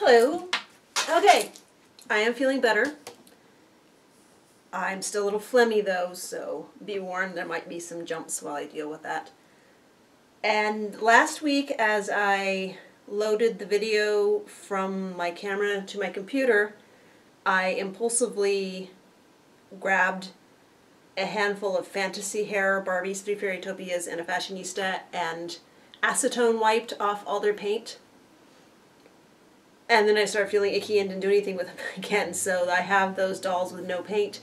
Hello. Okay, I am feeling better. I'm still a little phlegmy though, so be warned, there might be some jumps while I deal with that. And last week, as I loaded the video from my camera to my computer, I impulsively grabbed a handful of fantasy hair, Barbie's 3 Fairytopias, and a fashionista, and acetone wiped off all their paint. And then I started feeling icky and didn't do anything with them again, so I have those dolls with no paint.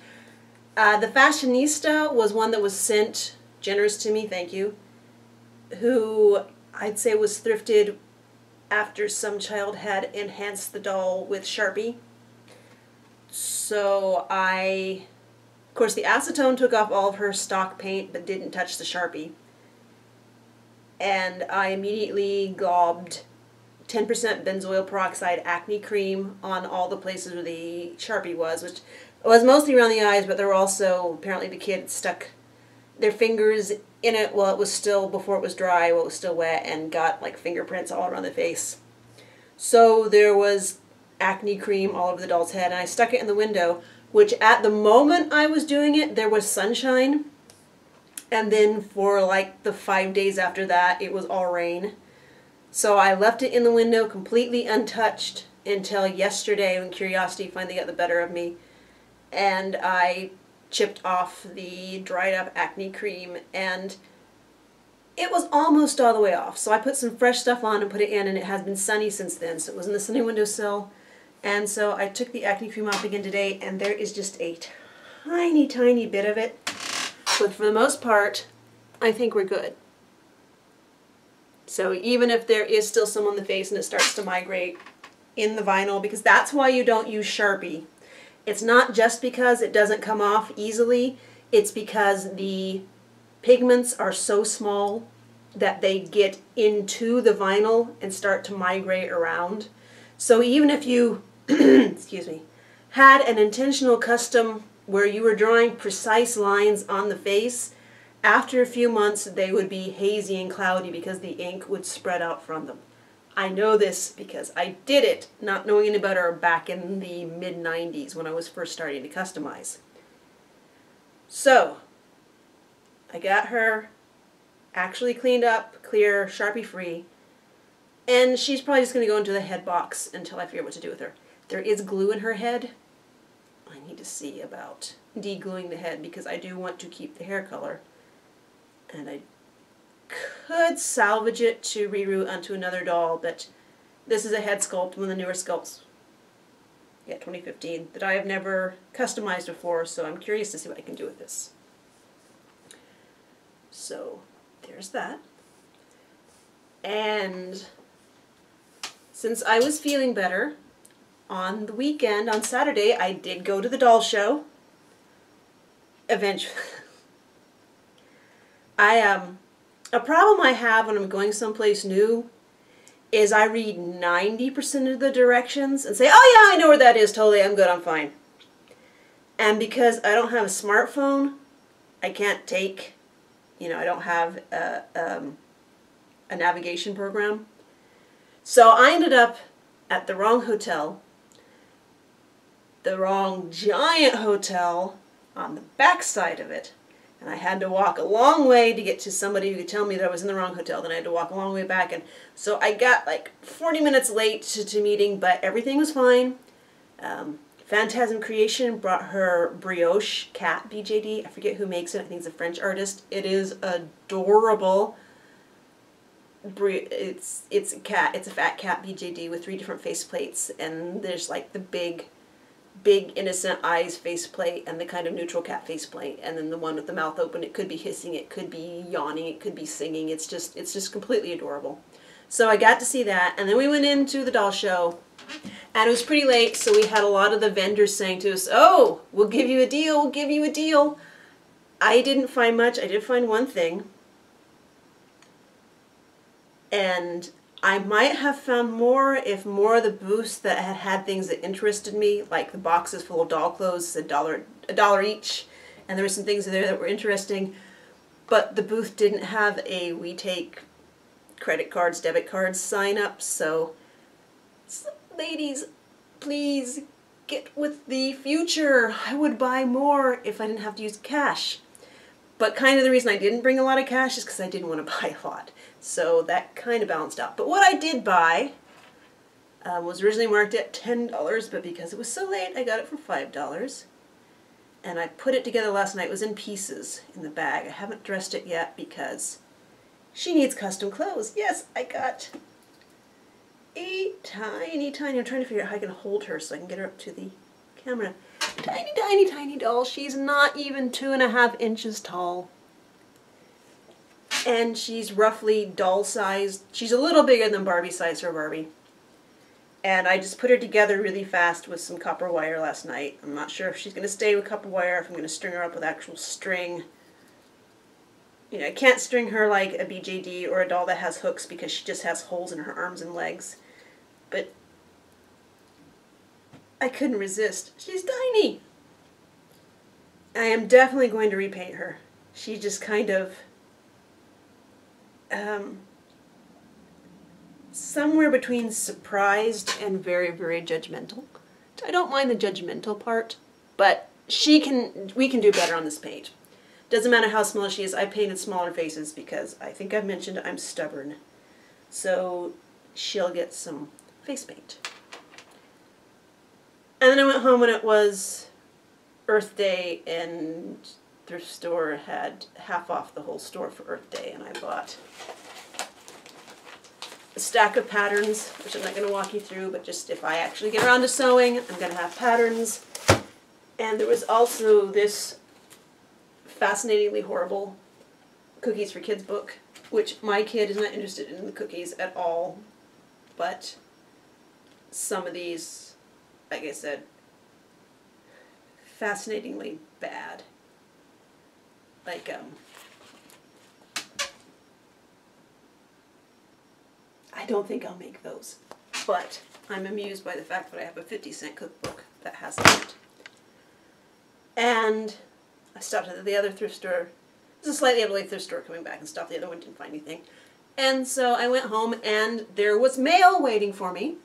The fashionista was one that was sent, generous to me, thank you, who I'd say was thrifted after some child had enhanced the doll with Sharpie. So of course the acetone took off all of her stock paint but didn't touch the Sharpie. And I immediately gobbed 10% benzoyl peroxide acne cream on all the places where the Sharpie was, which was mostly around the eyes, but there were also, apparently the kid stuck their fingers in it while it was still, before it was dry, while it was still wet, and got like fingerprints all around the face. So there was acne cream all over the doll's head, and I stuck it in the window, which at the moment I was doing it, there was sunshine, and then for like the 5 days after that, it was all rain. So I left it in the window completely untouched until yesterday when curiosity finally got the better of me, and I chipped off the dried up acne cream, and it was almost all the way off. So I put some fresh stuff on and put it in, and it has been sunny since then, so it was in the sunny windowsill. And so I took the acne cream off again today, and there is just a tiny, tiny bit of it. But for the most part, I think we're good. So even if there is still some on the face and it starts to migrate in the vinyl, because that's why you don't use Sharpie. It's not just because it doesn't come off easily, it's because the pigments are so small that they get into the vinyl and start to migrate around. So even if you, excuse me, had an intentional custom where you were drawing precise lines on the face, after a few months they would be hazy and cloudy because the ink would spread out from them. I know this because I did it, not knowing any better, back in the mid-90s when I was first starting to customize. So, I got her actually cleaned up, clear, Sharpie free, and she's probably just going to go into the head box until I figure out what to do with her. There is glue in her head. I need to see about de-gluing the head because I do want to keep the hair color. And I could salvage it to reroute onto another doll, but this is a head sculpt, one of the newer sculpts, 2015, that I have never customized before, so I'm curious to see what I can do with this. So there's that. And since I was feeling better, on the weekend, on Saturday, I did go to the doll show. Eventually. A problem I have when I'm going someplace new is I read 90% of the directions and say, oh yeah, I know where that is, totally, I'm good, I'm fine. And because I don't have a smartphone, I can't take, I don't have a navigation program. So I ended up at the wrong hotel, the wrong giant hotel on the back side of it. And I had to walk a long way to get to somebody who could tell me that I was in the wrong hotel. Then I had to walk a long way back. And so I got like 40 minutes late to meeting, but everything was fine. Phantasm Creation brought her brioche cat BJD. I forget who makes it. I think it's a French artist. It is adorable. It's a cat. It's a fat cat BJD with 3 different faceplates. And there's like the big innocent eyes faceplate and the kind of neutral cat faceplate, and then the one with the mouth open. It could be hissing, it could be yawning, it could be singing. It's just completely adorable. So I got to see that, and then we went into the doll show, and it was pretty late, so we had a lot of the vendors saying to us, oh, we'll give you a deal, we'll give you a deal. I didn't find much. I did find one thing, and I might have found more if more of the booths that had things that interested me, like the boxes full of doll clothes, a dollar each, and there were some things in there that were interesting, but the booth didn't have a we take credit cards, debit cards sign up, so ladies, please get with the future. I would buy more if I didn't have to use cash. But kind of the reason I didn't bring a lot of cash is because I didn't want to buy a lot. So that kind of balanced out. But what I did buy was originally marked at $10, but because it was so late, I got it for $5. And I put it together last night. It was in pieces in the bag. I haven't dressed it yet because she needs custom clothes. Yes, I got a tiny, I'm trying to figure out how I can hold her so I can get her up to the camera. Tiny, tiny, tiny doll. She's not even 2.5 inches tall. And she's roughly doll sized. She's a little bigger than Barbie size for Barbie. And I just put her together really fast with some copper wire last night. I'm not sure if she's going to stay with copper wire, if I'm going to string her up with actual string. You know, I can't string her like a BJD or a doll that has hooks because she just has holes in her arms and legs. But I couldn't resist. She's tiny! I am definitely going to repaint her. She just kind of somewhere between surprised and very, very judgmental. I don't mind the judgmental part, but we can do better on this paint. Doesn't matter how small she is. I painted smaller faces because I think I've mentioned I'm stubborn. So she'll get some face paint. And then I went home when it was Earth Day, and thrift store had half off the whole store for Earth Day, and I bought a stack of patterns, which I'm not going to walk you through, but just if I actually get around to sewing, I'm going to have patterns. And there was also this fascinatingly horrible Cookies for Kids book, which my kid is not interested in the cookies at all, but some of these, like I said, fascinatingly bad. Like, I don't think I'll make those, but I'm amused by the fact that I have a 50-cent cookbook that has it. And I stopped at the other thrift store. This is a slightly out of thrift store coming back and stopped the other one, didn't find anything. And so I went home and there was mail waiting for me.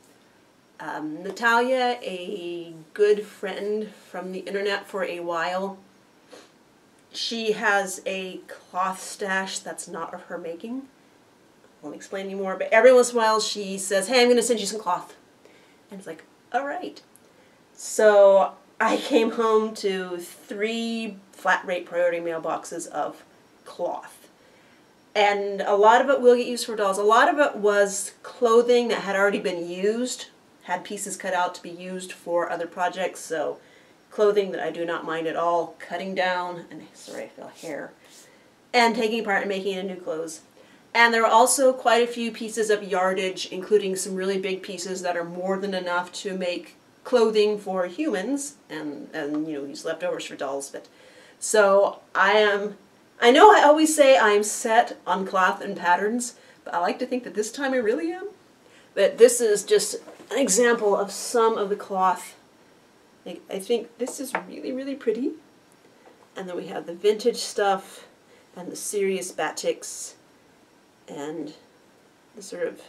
Natalia, a good friend from the internet for a while, she has a cloth stash that's not of her making. I won't explain anymore, but every once in a while she says, hey, I'm going to send you some cloth. And it's like, all right. So I came home to 3 flat rate priority mailboxes of cloth. And a lot of it will get used for dolls. A lot of it was clothing that had already been used, had pieces cut out to be used for other projects, so clothing that I do not mind at all, cutting down, and sorry I fell hair, and taking apart and making into new clothes. And there are also quite a few pieces of yardage, including some really big pieces that are more than enough to make clothing for humans, and you know, use leftovers for dolls. But so I know I always say I'm set on cloth and patterns, but I like to think that this time I really am. But this is just an example of some of the cloth. I think this is really, really pretty. And then we have the vintage stuff and the serious batiks and the sort of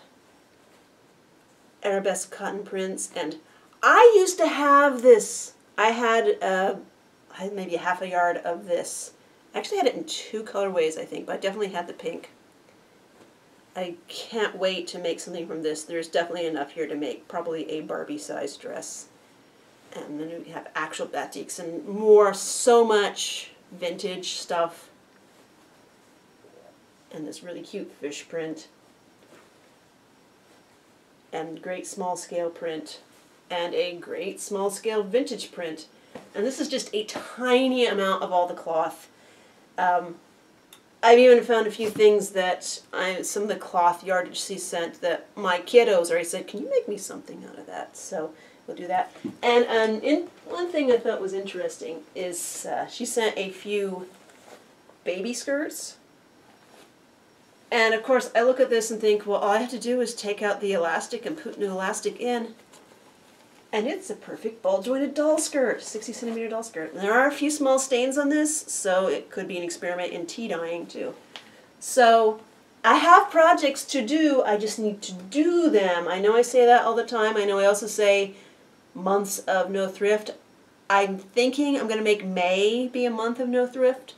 arabesque cotton prints. And I used to have this. I had maybe a half a yard of this. I actually had it in 2 colorways, I think, but I definitely had the pink. I can't wait to make something from this. There's definitely enough here to make probably a Barbie-sized dress. And then we have actual batiks and more, so much vintage stuff. And this really cute fish print. And great small scale print. And a great small scale vintage print. And this is just a tiny amount of all the cloth. I've even found a few things that some of the cloth yardage she sent that my kiddos already said, can you make me something out of that? So we'll do that. And one thing I thought was interesting is she sent a few baby skirts. And of course I look at this and think, well, all I have to do is take out the elastic and put new elastic in. And it's a perfect ball-jointed doll skirt, 60cm doll skirt. And there are a few small stains on this, so it could be an experiment in tea dyeing too. So I have projects to do, I just need to do them. I know I say that all the time. I know I also say months of no thrift. I'm thinking I'm going to make May be a month of no thrift.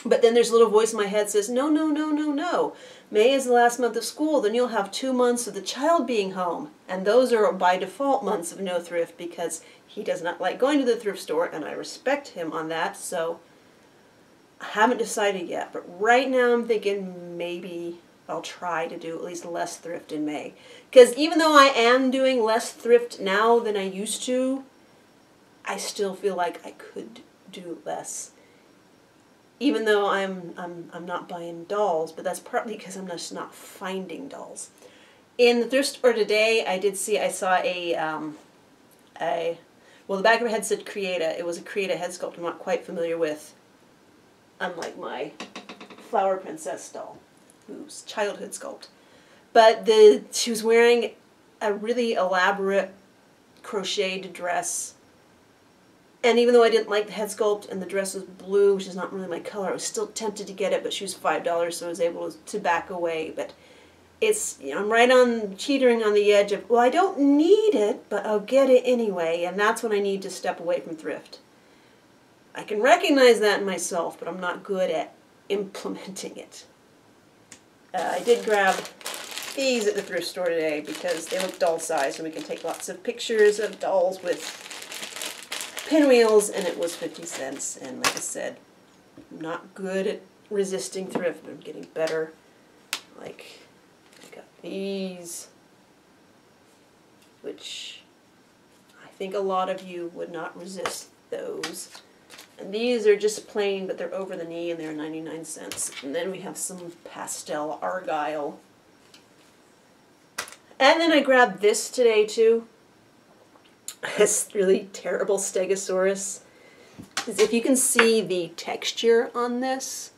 But then there's a little voice in my head that says, no, no, no, no, no. May is the last month of school, then you'll have 2 months of the child being home. And those are by default months of no thrift because he does not like going to the thrift store, and I respect him on that, so I haven't decided yet. But right now I'm thinking maybe I'll try to do at least less thrift in May. Because even though I am doing less thrift now than I used to, I still feel like I could do less. Even though I'm not buying dolls, but that's partly because I'm just not finding dolls. In the thrift store today, I saw well, the back of her head said Creata. It was a Creata head sculpt I'm not quite familiar with, unlike my Flower Princess doll, who's childhood sculpt. But she was wearing a really elaborate crocheted dress. And even though I didn't like the head sculpt and the dress was blue, which is not really my color, I was still tempted to get it, but she was $5, so I was able to back away. But it's, you know, I'm right on, teetering on the edge of, well, I don't need it, but I'll get it anyway, and that's when I need to step away from thrift. I can recognize that in myself, but I'm not good at implementing it. I did grab these at the thrift store today because they look doll size, and we can take lots of pictures of dolls with pinwheels, and it was 50 cents, and like I said, I'm not good at resisting thrift, but I'm getting better. Like, I got these, which I think a lot of you would not resist those. And these are just plain, but they're over the knee, and they're 99 cents. And then we have some pastel argyle. And then I grabbed this today, too. This really terrible Stegosaurus. If you can see the texture on this,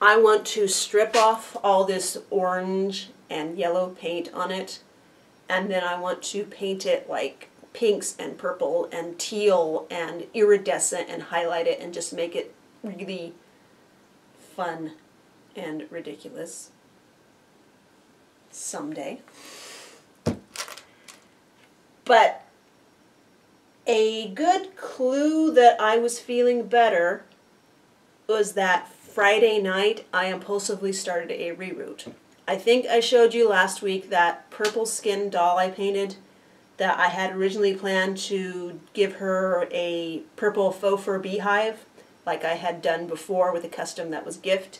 I want to strip off all this orange and yellow paint on it, and then I want to paint it like pinks and purple and teal and iridescent and highlight it and just make it really fun and ridiculous someday. But a good clue that I was feeling better was that Friday night I impulsively started a reroute. I think I showed you last week that purple skin doll I painted that I had originally planned to give her a purple faux fur beehive like I had done before with a custom that was gift.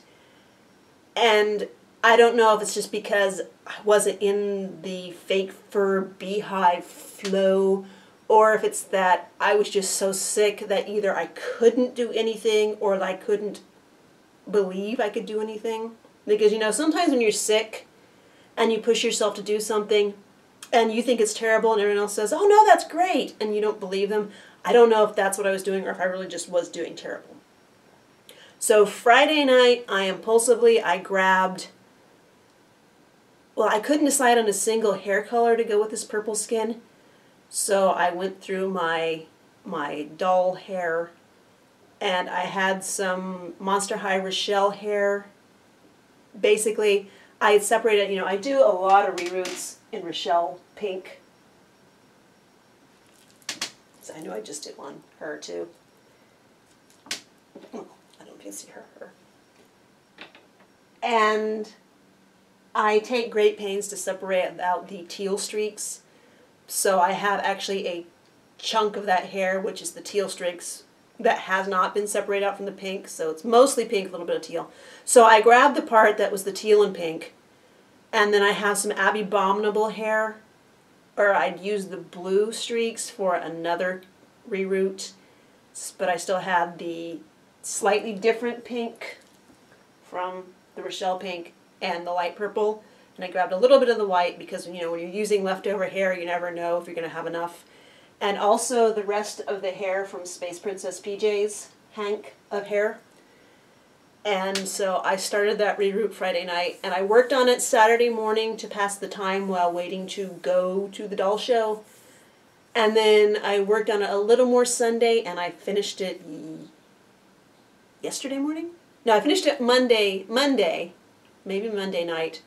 And I don't know if it's just because I wasn't in the fake fur beehive flow, or if it's that I was just so sick that either I couldn't do anything or I couldn't believe I could do anything. Because, you know, sometimes when you're sick and you push yourself to do something and you think it's terrible and everyone else says, oh no, that's great, and you don't believe them. I don't know if that's what I was doing or if I really just was doing terrible. So Friday night, I grabbed, well, I couldn't decide on a single hair color to go with this purple skin, so I went through my doll hair, and I had some Monster High Rochelle hair. Basically, I had separated, you know, I do a lot of reroutes in Rochelle pink. So I know I just did one, her too. Oh, I don't know if you can see her. And I take great pains to separate out the teal streaks. So I have actually a chunk of that hair, which is the teal streaks, that has not been separated out from the pink. So it's mostly pink, a little bit of teal. So I grabbed the part that was the teal and pink, and then I have some Abominable hair, or I'd use the blue streaks for another reroute, but I still had the slightly different pink from the Rochelle pink and the light purple, and I grabbed a little bit of the white because, you know, when you're using leftover hair, you never know if you're going to have enough. And also the rest of the hair from Space Princess PJ's hank of hair. And so I started that reroute Friday night, and I worked on it Saturday morning to pass the time while waiting to go to the doll show. And then I worked on it a little more Sunday, and I finished it yesterday morning? No, I finished it Monday, maybe Monday night,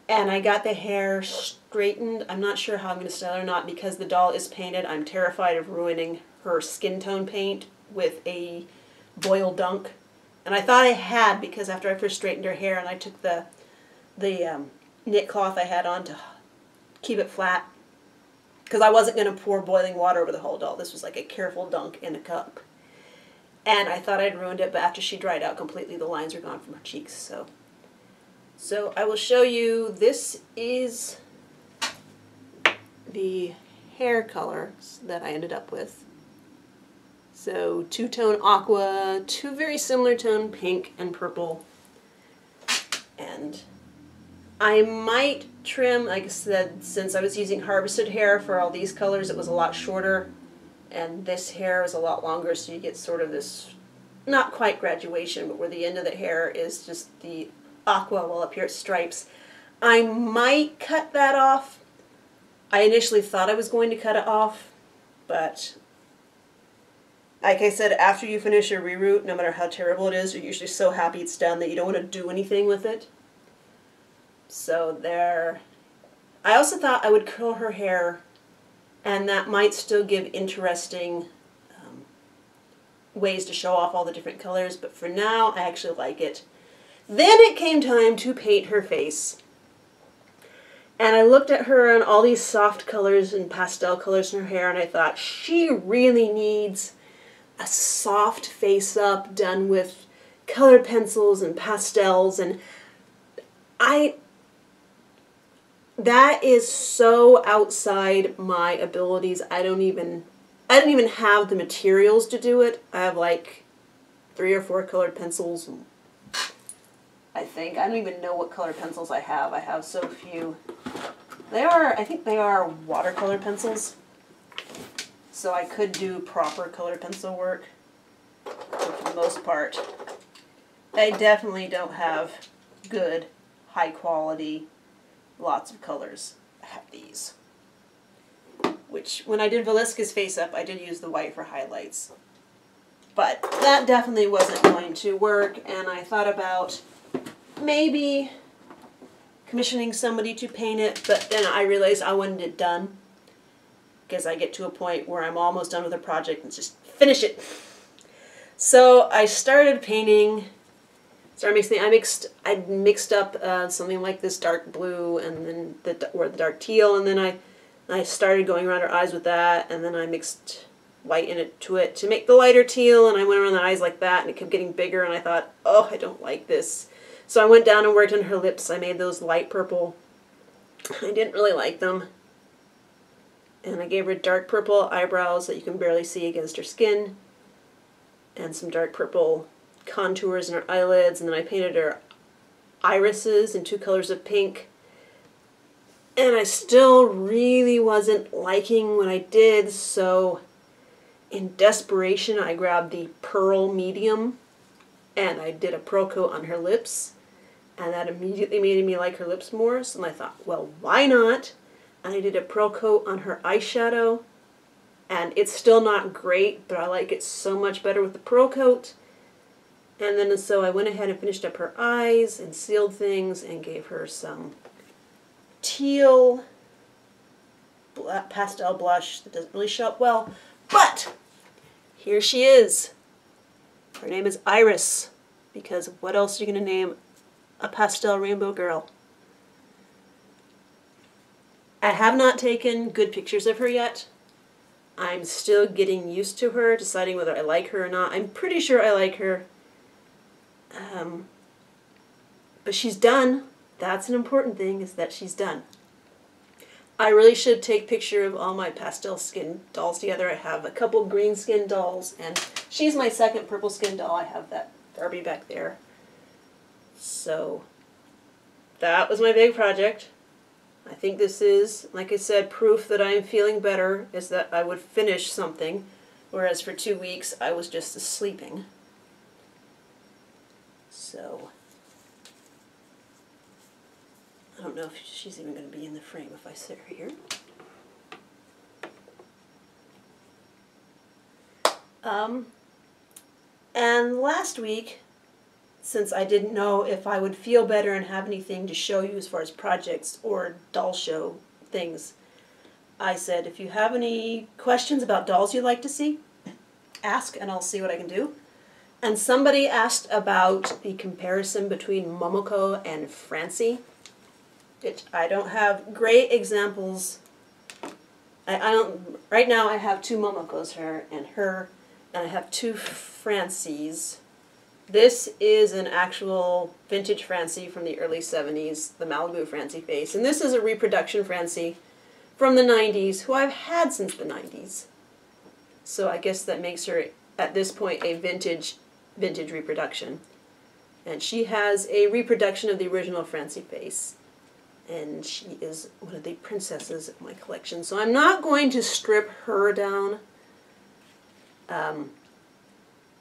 and I got the hair straightened. I'm not sure how I'm going to style it or not because the doll is painted. I'm terrified of ruining her skin tone paint with a boil dunk. And I thought I had because after I first straightened her hair and I took the knit cloth I had on to keep it flat, because I wasn't going to pour boiling water over the whole doll. This was like a careful dunk in a cup. And I thought I'd ruined it, but after she dried out completely, the lines are gone from her cheeks. So I will show you, this is the hair colors that I ended up with. So two-tone aqua, two very similar tone pink and purple. And I might trim, like I said, since I was using harvested hair for all these colors, it was a lot shorter. And this hair is a lot longer, so you get sort of this, not quite graduation, but where the end of the hair is just the aqua, while up here it's stripes. I might cut that off. I initially thought I was going to cut it off, but like I said, after you finish your reroute, no matter how terrible it is, you're usually so happy it's done that you don't want to do anything with it. So there. I also thought I would curl her hair, and that might still give interesting ways to show off all the different colors, but for now I actually like it. Then it came time to paint her face. And I looked at her and all these soft colors and pastel colors in her hair, and I thought she really needs a soft face up done with colored pencils and pastels, and that is so outside my abilities. I don't even have the materials to do it. I have like 3 or 4 colored pencils. I think. I don't even know what colored pencils I have. I have so few. I think they are watercolor pencils. So I could do proper colored pencil work. But for the most part, I definitely don't have good, high quality, lots of colors. I have these. Which, when I did Valiska's face up, I did use the white for highlights. But that definitely wasn't going to work, and I thought about maybe commissioning somebody to paint it, but then I realized I wanted it done, because I get to a point where I'm almost done with a project and just finish it. So I started painting, I mixed up something like this dark blue and then the dark teal, and then I started going around her eyes with that, and then I mixed white into it to make the lighter teal, and I went around the eyes like that, and it kept getting bigger, and I thought, oh, I don't like this. So I went down and worked on her lips. I made those light purple. I didn't really like them. And I gave her dark purple eyebrows that you can barely see against her skin, and some dark purple contours in her eyelids, and then I painted her irises in 2 colors of pink. And I still really wasn't liking what I did, so in desperation I grabbed the Pearl Medium and I did a Pearl Coat on her lips, and that immediately made me like her lips more, so I thought, well, why not? And I did a Pearl Coat on her eyeshadow, and it's still not great, but I like it so much better with the Pearl Coat. And then so I went ahead and finished up her eyes and sealed things and gave her some teal pastel blush that doesn't really show up well, but here she is. Her name is Iris, because what else are you going to name a pastel rainbow girl? I have not taken good pictures of her yet. I'm still getting used to her, deciding whether I like her or not. I'm pretty sure I like her. But she's done. That's an important thing, is that she's done. I really should take a picture of all my pastel skin dolls together. I have a couple green skin dolls, and she's my second purple skin doll. I have that Barbie back there. So that was my big project. I think this is, like I said, proof that I'm feeling better, is that I would finish something, whereas for 2 weeks I was just sleeping. So I don't know if she's even going to be in the frame if I sit her here. And last week, since I didn't know if I would feel better and have anything to show you as far as projects or doll show things, I said, if you have any questions about dolls you'd like to see, ask and I'll see what I can do. And somebody asked about the comparison between Momoko and Francie. I don't have great examples. I don't, right now I have two Momokos, her, and I have two Francies. This is an actual vintage Francie from the early 70s, the Malibu Francie face. And this is a reproduction Francie from the 90s, who I've had since the 90s. So I guess that makes her, at this point, a vintage reproduction. And she has a reproduction of the original Francie face. And she is one of the princesses of my collection. So I'm not going to strip her down.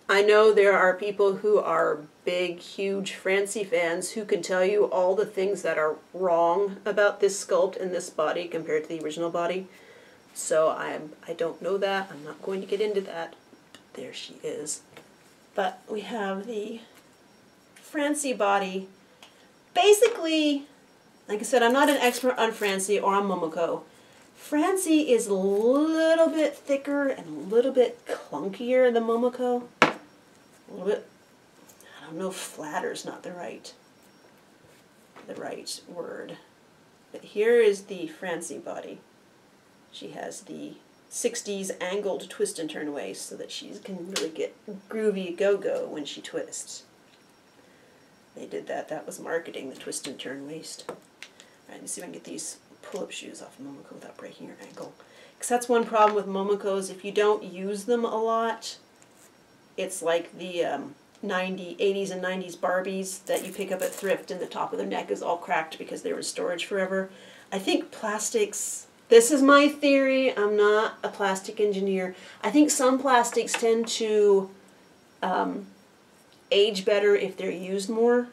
I know there are people who are big, huge Francie fans who can tell you all the things that are wrong about this sculpt and this body compared to the original body. So I don't know that. I'm not going to get into that. There she is. But we have the Francie body. Basically, like I said, I'm not an expert on Francie or on Momoko. Francie is a little bit thicker and a little bit clunkier than Momoko. A little bit, I don't know if flatter is not the right word. But here is the Francie body. She has the 60s angled twist and turn waist so that she can really get groovy go-go when she twists. They did that. That was marketing, the twist and turn waist. All right, let me see if I can get these pull-up shoes off of Momoko without breaking her ankle. Because that's one problem with Momokos. If you don't use them a lot, it's like the 80s and 90s Barbies that you pick up at thrift and the top of their neck is all cracked because they were in storage forever. I think plastics, this is my theory, I'm not a plastic engineer. I think some plastics tend to age better if they're used more.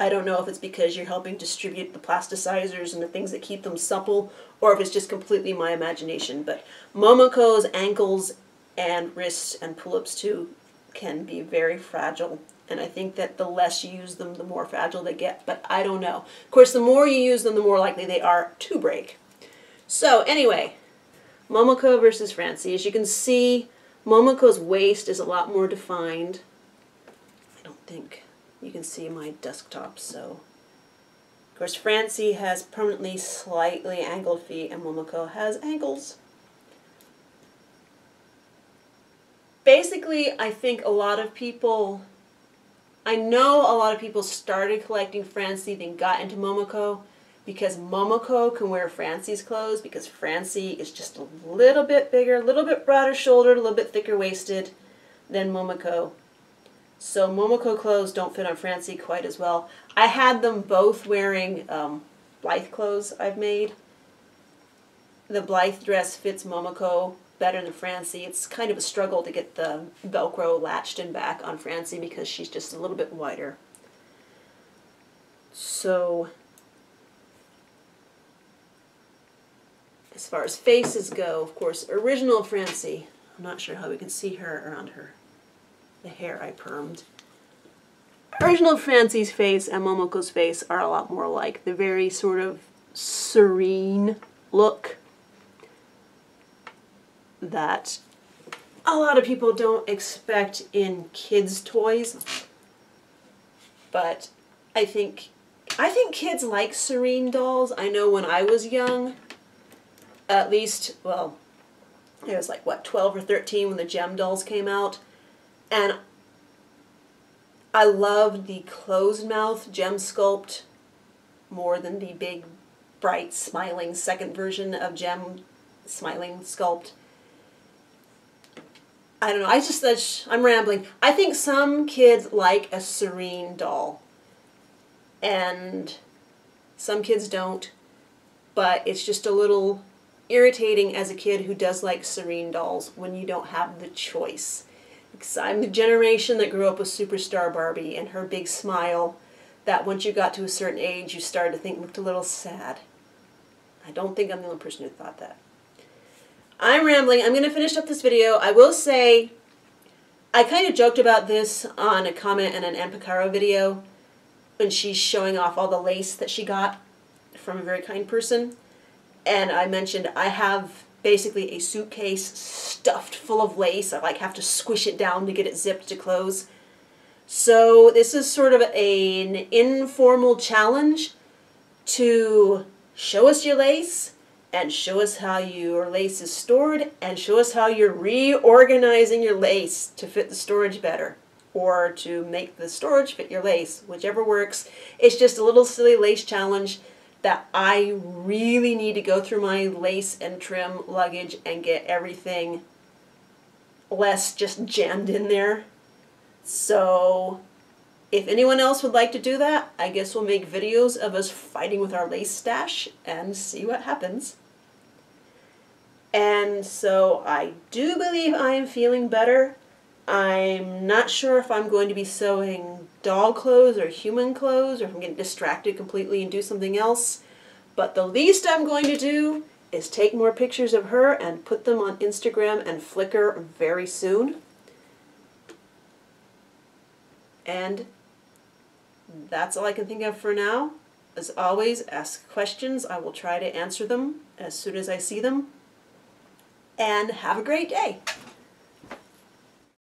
I don't know if it's because you're helping distribute the plasticizers and the things that keep them supple, or if it's just completely my imagination. But Momoko's ankles and wrists and pull-ups too can be very fragile. And I think that the less you use them, the more fragile they get. But I don't know. Of course, the more you use them, the more likely they are to break. So anyway, Momoko versus Francie. As you can see, Momoko's waist is a lot more defined. I don't think you can see my desktop, so. Of course, Francie has permanently slightly angled feet, and Momoko has ankles. Basically, I think a lot of people, I know a lot of people started collecting Francie, then got into Momoko, because Momoko can wear Francie's clothes, because Francie is just a little bit bigger, a little bit broader shouldered, a little bit thicker waisted than Momoko. So Momoko clothes don't fit on Francie quite as well. I had them both wearing Blythe clothes I've made. The Blythe dress fits Momoko better than Francie. It's kind of a struggle to get the Velcro latched in back on Francie because she's just a little bit wider. So, as far as faces go, of course, original Francie, I'm not sure how we can see her around her. The hair I permed. Original Francie's face and Momoko's face are a lot more alike. The very sort of serene look that a lot of people don't expect in kids' toys. But I think kids like serene dolls. I know when I was young, at least, well, it was like, what, 12 or 13 when the Gem dolls came out. And I loved the closed mouth Gem sculpt more than the big, bright, smiling second version of Gem smiling sculpt. I don't know, I'm rambling. I think some kids like a serene doll. And some kids don't. But it's just a little irritating as a kid who does like serene dolls when you don't have the choice. Because I'm the generation that grew up with Superstar Barbie and her big smile that once you got to a certain age you started to think looked a little sad. I don't think I'm the only person who thought that. I'm rambling. I'm going to finish up this video. I will say I kind of joked about this on a comment in an Ampicaro video when she's showing off all the lace that she got from a very kind person. And I mentioned I have basically a suitcase stuffed full of lace. I like have to squish it down to get it zipped to close. So this is sort of an informal challenge to show us your lace and show us how your lace is stored and show us how you're reorganizing your lace to fit the storage better or to make the storage fit your lace, whichever works. It's just a little silly lace challenge that I really need to go through my lace and trim luggage and get everything less just jammed in there. So if anyone else would like to do that, I guess we'll make videos of us fighting with our lace stash and see what happens. And so I do believe I am feeling better. I'm not sure if I'm going to be sewing doll clothes or human clothes, or if I'm getting distracted completely and do something else. But the least I'm going to do is take more pictures of her and put them on Instagram and Flickr very soon. And that's all I can think of for now. As always, ask questions. I will try to answer them as soon as I see them. And have a great day.